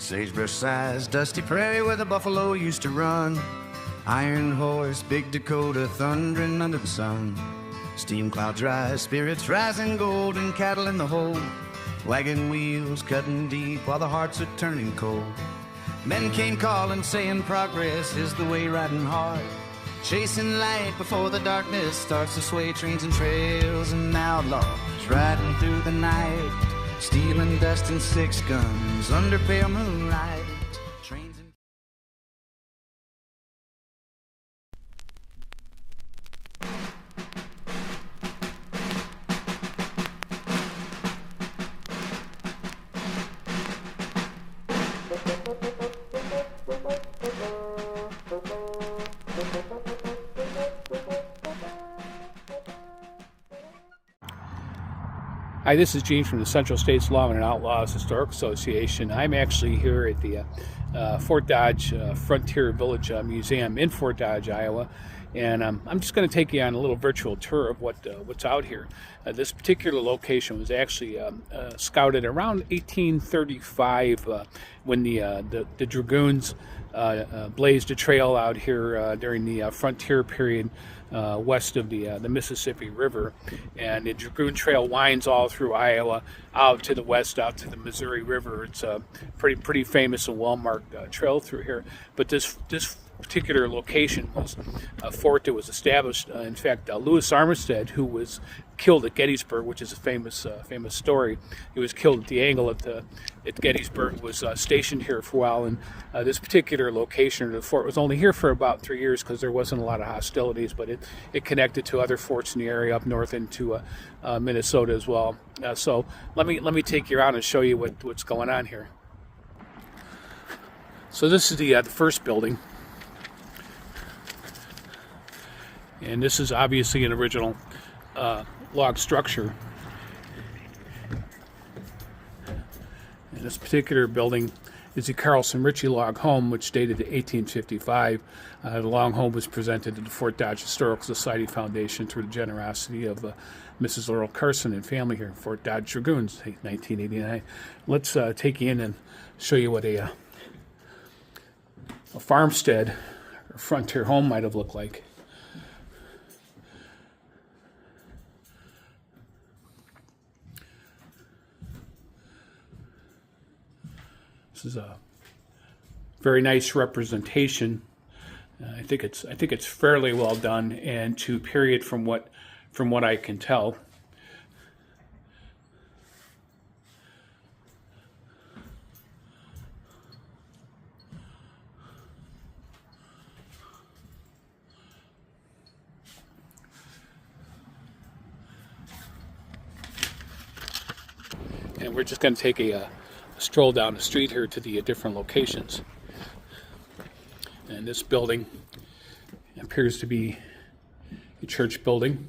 Sagebrush-sized dusty prairie where the buffalo used to run. Iron horse, big Dakota, thundering under the sun. Steam clouds rise, spirits rising, golden cattle in the hold. Wagon wheels cutting deep while the hearts are turning cold. Men came calling, saying progress is the way, riding hard. Chasing light before the darkness starts to sway. Trains and trails and outlaws riding through the night. Stealing dust and six guns under pale moonlight. Trains and Hi, this is Gene from the Central States Lawmen and Outlaws Historic Association. I'm actually here at the Fort Dodge Frontier Village Museum in Fort Dodge, Iowa, and I'm just going to take you on a little virtual tour of what's out here. This particular location was actually scouted around 1835 when the Dragoons blazed a trail out here during the frontier period west of the Mississippi River, and the Dragoon Trail winds all through Iowa out to the west, out to the Missouri River. It's a pretty famous and well-marked trail through here. But this particular location was a fort that was established. In fact, Louis Armistead, who was killed at Gettysburg, which is a famous story. He was killed at the angle at Gettysburg, was stationed here for a while, and this particular location of the fort was only here for about 3 years because there wasn't a lot of hostilities, but it connected to other forts in the area up north into Minnesota as well. So let me take you around and show you what's going on here. So this is the first building. And this is obviously an original log structure. And this particular building is the Carlson Ritchie Log Home, which dated to 1855. The log home was presented to the Fort Dodge Historical Society Foundation through the generosity of Mrs. Laurel Carson and family here in Fort Dodge Dragoons, 1989. Let's take you in and show you what a farmstead or frontier home might have looked like. This is a very nice representation. I think it's fairly well done, and to period from what I can tell. And we're just going to take a stroll down the street here to the different locations. And this building appears to be a church building.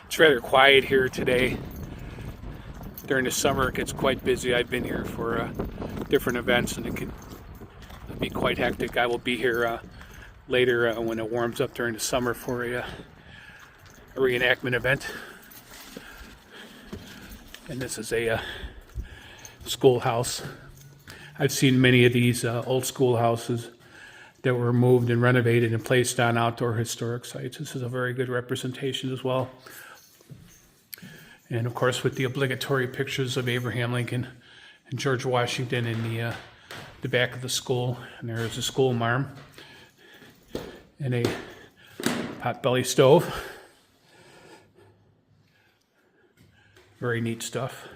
It's rather quiet here today. During the summer it gets quite busy. I've been here for different events, and it can be quite hectic. I will be here later when it warms up during the summer for a reenactment event. And this is a schoolhouse. I've seen many of these old schoolhouses that were moved and renovated and placed on outdoor historic sites. This is a very good representation as well. And of course, with the obligatory pictures of Abraham Lincoln and George Washington in the back of the school. And there is a school marm and a potbelly stove. Very neat stuff.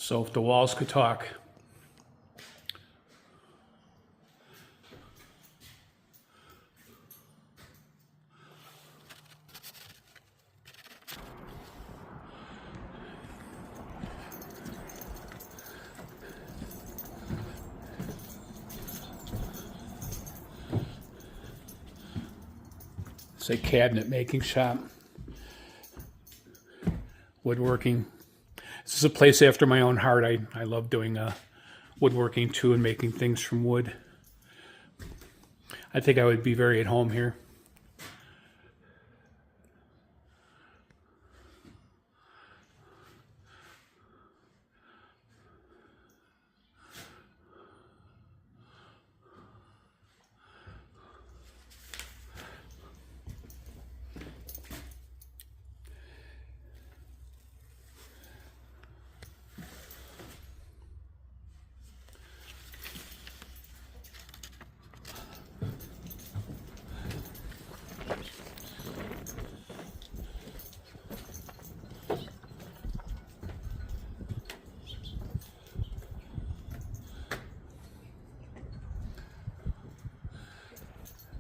So if the walls could talk. It's a cabinet making shop. Woodworking. This is a place after my own heart. I love doing woodworking too and making things from wood. I think I would be very at home here.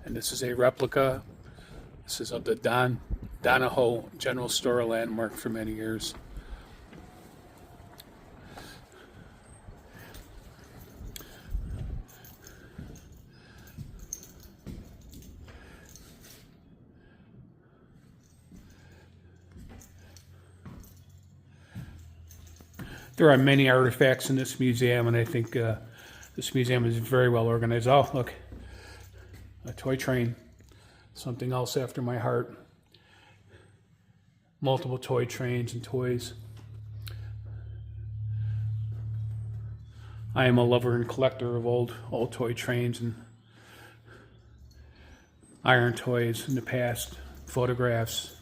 And this is a replica. This is of the Donahoe General Store, a landmark for many years. There are many artifacts in this museum, and I think this museum is very well organized. Oh, look. A toy train, something else after my heart. Multiple toy trains and toys. I am a lover and collector of old toy trains and iron toys in the past, photographs.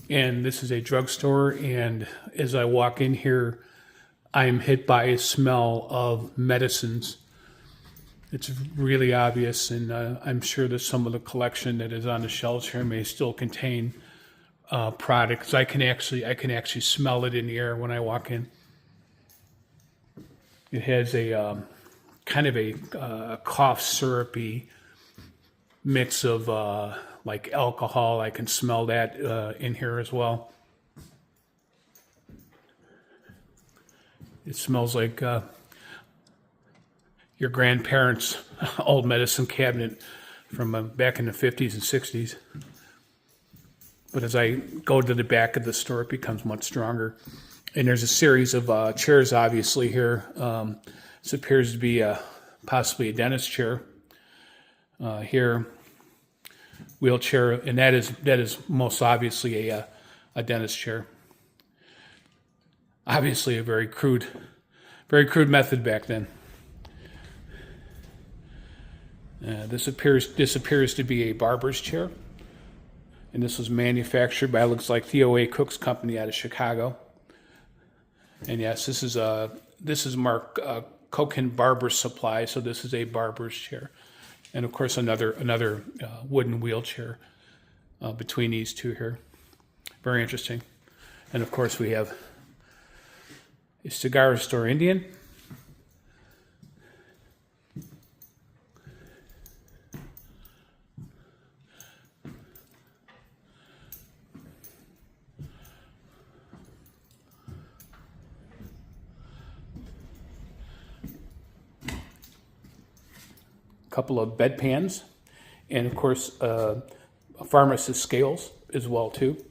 And this is a drugstore, and as I walk in here, I'm hit by a smell of medicines. It's really obvious, and I'm sure that some of the collection that is on the shelves here may still contain products. I can actually smell it in the air when I walk in. It has a kind of a cough syrupy mix of like alcohol. I can smell that in here as well. It smells like your grandparents' old medicine cabinet from back in the 50s and 60s. But as I go to the back of the store, it becomes much stronger. And there's a series of chairs, obviously, here. This appears to be possibly a dentist chair here. Wheelchair, and that is most obviously a dentist chair. Obviously, a very crude method back then. This appears to be a barber's chair, and this was manufactured by, looks like, Theo A. Cook's company out of Chicago. And yes, this is Mark Kochen Barber Supply, so this is a barber's chair. And of course, another wooden wheelchair between these two here. Very interesting. And of course, we have a cigar store Indian. Couple of bedpans, and of course a pharmacist scales as well too.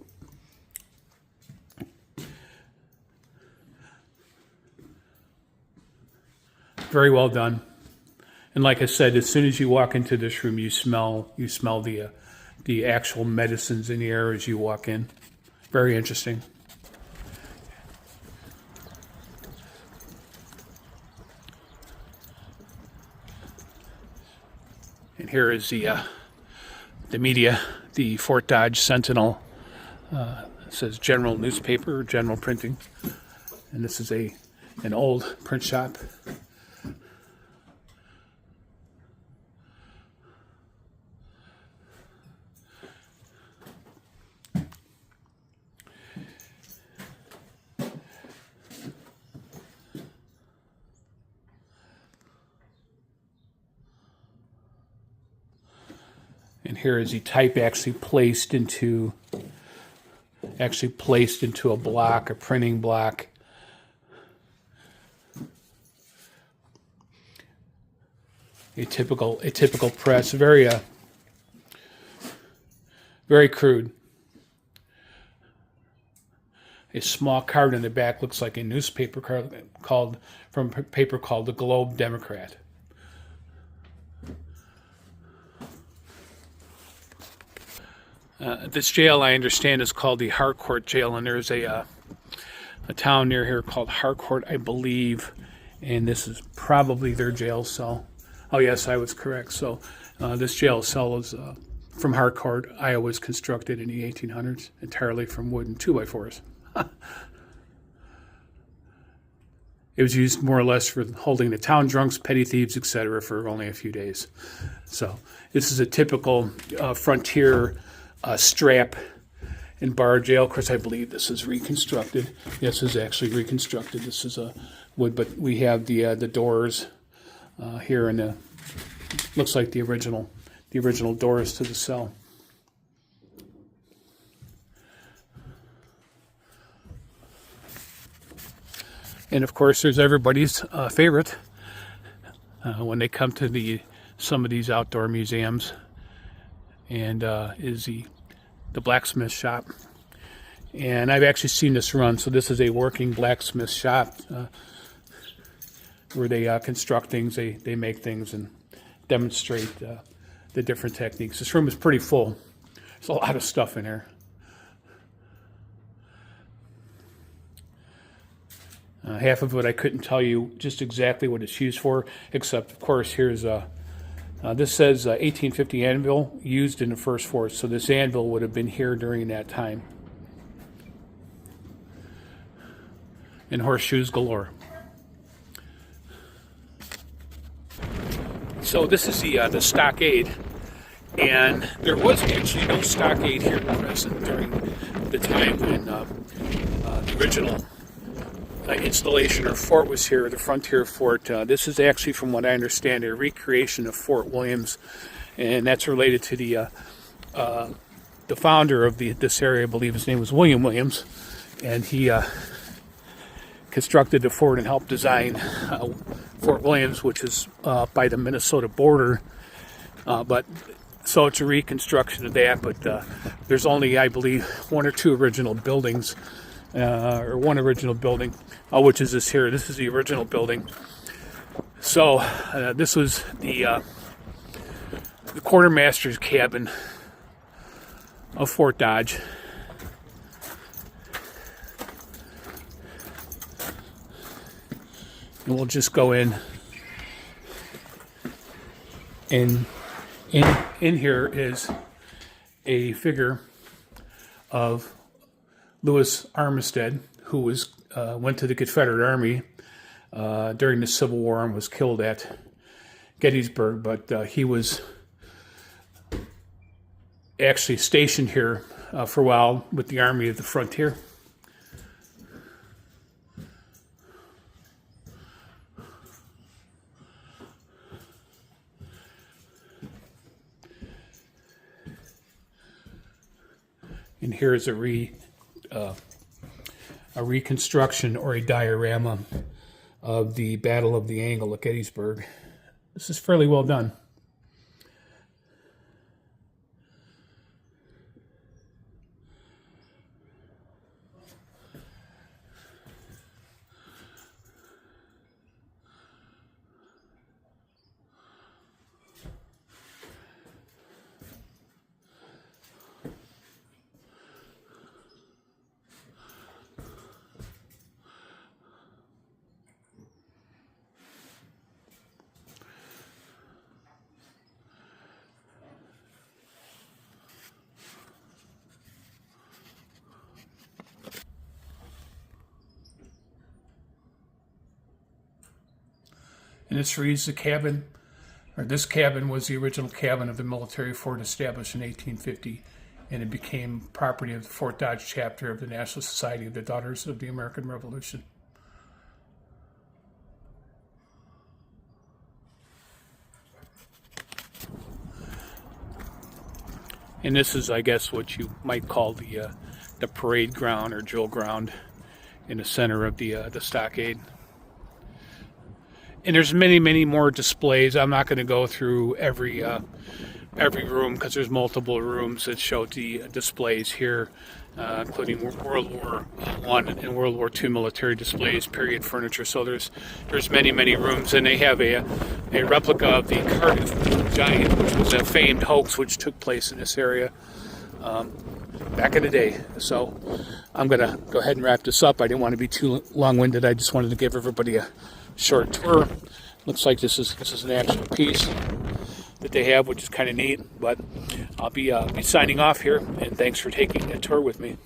Very well done. And like I said, as soon as you walk into this room, you smell the actual medicines in the air as you walk in. Very interesting. And here is the media, the Fort Dodge Sentinel. It says General Newspaper, General Printing, and this is an old print shop. And here is the type actually placed into a block, a printing block. A typical press, very crude. A small card in the back looks like a newspaper card called the Globe Democrat. This jail, I understand, is called the Harcourt Jail, and there's a town near here called Harcourt, I believe, and this is probably their jail cell. Oh, yes, I was correct. So this jail cell is from Harcourt, Iowa, was constructed in the 1800s, entirely from wood and 2x4s. It was used more or less for holding the town drunks, petty thieves, etc., for only a few days. So this is a typical frontier strap and bar jail. Of course, I believe this is reconstructed. This is actually reconstructed. This is a wood, but we have the doors here, and looks like the original doors to the cell. And of course, there's everybody's favorite when they come to some of these outdoor museums, and is the blacksmith shop. And I've actually seen this run. So this is a working blacksmith shop where they construct things, they make things, and demonstrate the different techniques. This room is pretty full. There's a lot of stuff in here. Half of it I couldn't tell you just exactly what it's used for, except, of course, here's this says 1850 anvil used in the first fort, so this anvil would have been here during that time. And horseshoes galore. So this is the stockade, and there was actually no stockade here present during the time when the original installation or fort was here, the frontier fort. This is actually, from what I understand, a recreation of Fort Williams, and that's related to the founder of this area. I believe his name was William Williams, and he constructed the fort and helped design Fort Williams, which is by the Minnesota border. So it's a reconstruction of that, but there's only, I believe, one or two original buildings. Or one original building, which is this here. This is the original building. So this was the quartermaster's cabin of Fort Dodge. And we'll just go in. And in here is a figure of Louis Armistead, who went to the Confederate Army during the Civil War and was killed at Gettysburg, but he was actually stationed here for a while with the Army of the Frontier. And here is a reconstruction or a diorama of the Battle of the Angle at Gettysburg. This is fairly well done. And this reads the cabin, or this cabin was the original cabin of the military fort established in 1850, and it became property of the Fort Dodge chapter of the National Society of the Daughters of the American Revolution. And this is, I guess, what you might call the parade ground or drill ground in the center of the stockade. And there's many, many more displays. I'm not going to go through every room because there's multiple rooms that show the displays here, including World War I and World War II military displays, period furniture. So there's many, many rooms, and they have a replica of the Cardiff Giant, which was a famed hoax which took place in this area back in the day. So I'm going to go ahead and wrap this up. I didn't want to be too long-winded. I just wanted to give everybody a short tour. Looks like this is an actual piece that they have, which is kind of neat. But I'll be signing off here, and thanks for taking a tour with me.